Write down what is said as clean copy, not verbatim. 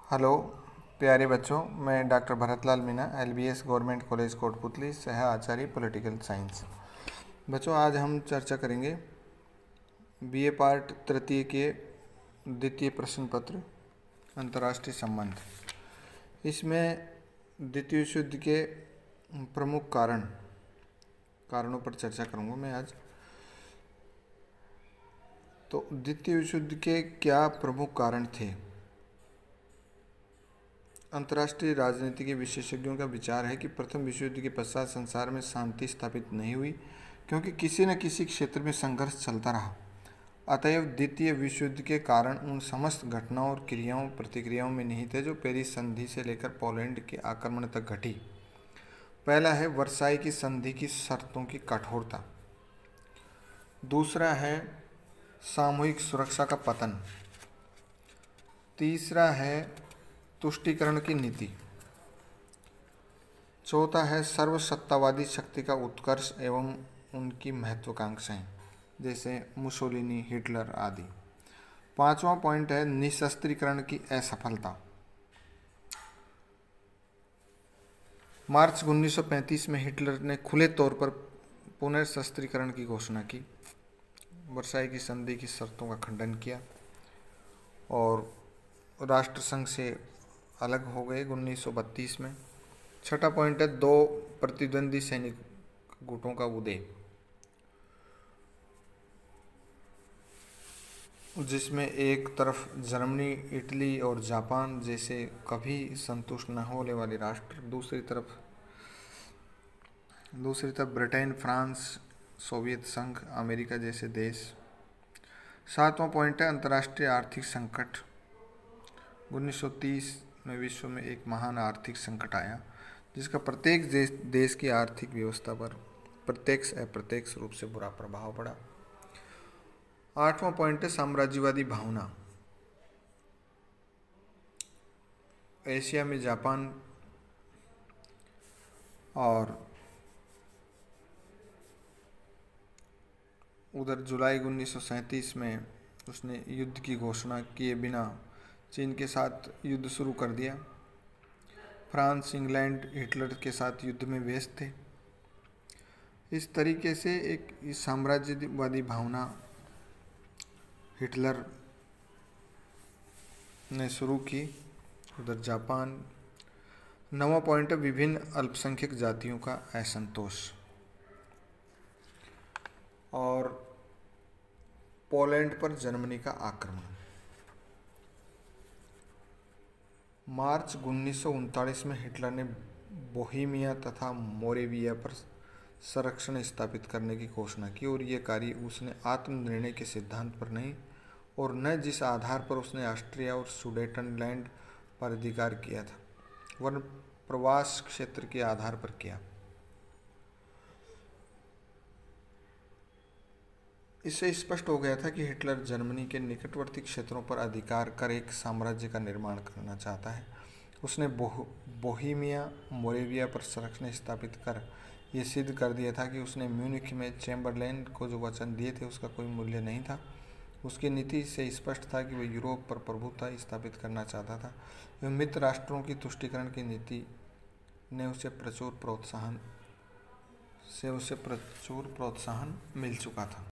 Hello प्यारे बच्चों, मैं doctor Bharatlal Meena, LBS government college Kotputli, सह आचार्य पॉलिटिकल साइंस। बच्चों, आज हम चर्चा करेंगे BA पार्ट तृतीय के द्वितीय प्रश्न पत्र अंतर्राष्ट्रीय संबंध। इसमें द्वितीय विश्व युद्ध के प्रमुख कारणों पर चर्चा करूंगा मैं आज। तो द्वितीय विश्व युद्ध के क्या प्रमुख कारण थे? अंतर्राष्ट्रीय राजनीति के विशेषज्ञों का विचार है कि प्रथम विश्व युद्ध के पश्चात संसार में शांति स्थापित नहीं हुई, क्योंकि किसी न किसी क्षेत्र में संघर्ष चलता रहा। अतएव द्वितीय विश्व युद्ध के कारण उन समस्त घटनाओं और क्रियाओं प्रतिक्रियाओं में नहीं थे जो पेरिस संधि से लेकर पोलैंड के आक्रमण तक घटी। पहला है वर्साई की संधि की शर्तों की कठोरता। दूसरा है सामूहिक सुरक्षा का पतन। तीसरा है तुष्टीकरण की नीति। चौथा है सर्वसत्तावादी शक्ति का उत्कर्ष एवं उनकी महत्वाकांक्षाएं, जैसे मुसोलिनी, हिटलर आदि। पांचवा पॉइंट है निशस्त्रीकरण की असफलता। मार्च 1935 में हिटलर ने खुले तौर पर पुनर्शस्त्रीकरण की घोषणा की, वर्साई की संधि की शर्तों का खंडन किया और राष्ट्रसंघ से अलग हो गए 1932 में। छठा पॉइंट है दो प्रतिद्वंदी सैनिक गुटों का उदय, जिसमें एक तरफ जर्मनी, इटली और जापान जैसे कभी संतुष्ट न होने वाले राष्ट्र, दूसरी तरफ ब्रिटेन, फ्रांस, सोवियत संघ, अमेरिका जैसे देश। सातवां पॉइंट है अंतर्राष्ट्रीय आर्थिक संकट। 1930 में विश्व में एक महान आर्थिक संकट आया, जिसका प्रत्येक देश की आर्थिक व्यवस्था पर प्रत्यक्ष अप्रत्यक्ष रूप से बुरा प्रभाव पड़ा। आठवां पॉइंट है साम्राज्यवादी भावना। एशिया में जापान और उधर जुलाई 1937 में उसने युद्ध की घोषणा किए बिना चीन के साथ युद्ध शुरू कर दिया। फ्रांस, इंग्लैंड हिटलर के साथ युद्ध में व्यस्त थे। इस तरीके से एक साम्राज्यवादी भावना हिटलर ने शुरू की, उधर जापान। नवा पॉइंट है विभिन्न अल्पसंख्यक जातियों का असंतोष और पोलैंड पर जर्मनी का आक्रमण। मार्च 1939 में हिटलर ने बोहेमिया तथा मोरेविया पर संरक्षण स्थापित करने की घोषणा की, और ये कार्य उसने आत्मनिर्णय के सिद्धांत पर नहीं और न जिस आधार पर उसने ऑस्ट्रिया और सुडेटनलैंड पर अधिकार किया था, वरन प्रवास क्षेत्र के आधार पर किया। इससे स्पष्ट हो गया था कि हिटलर जर्मनी के निकटवर्ती क्षेत्रों पर अधिकार कर एक साम्राज्य का निर्माण करना चाहता है। उसने बोहेमिया, मोरेविया पर संरक्षण स्थापित कर यह सिद्ध कर दिया था कि उसने म्यूनिख में चैम्बरलेन को जो वचन दिए थे उसका कोई मूल्य नहीं था। उसकी नीति से स्पष्ट था कि वह यूरोप पर प्रभुत्व स्थापित करना चाहता था। एवं मित्र राष्ट्रों की तुष्टीकरण की नीति ने उसे प्रचुर प्रोत्साहन मिल चुका था।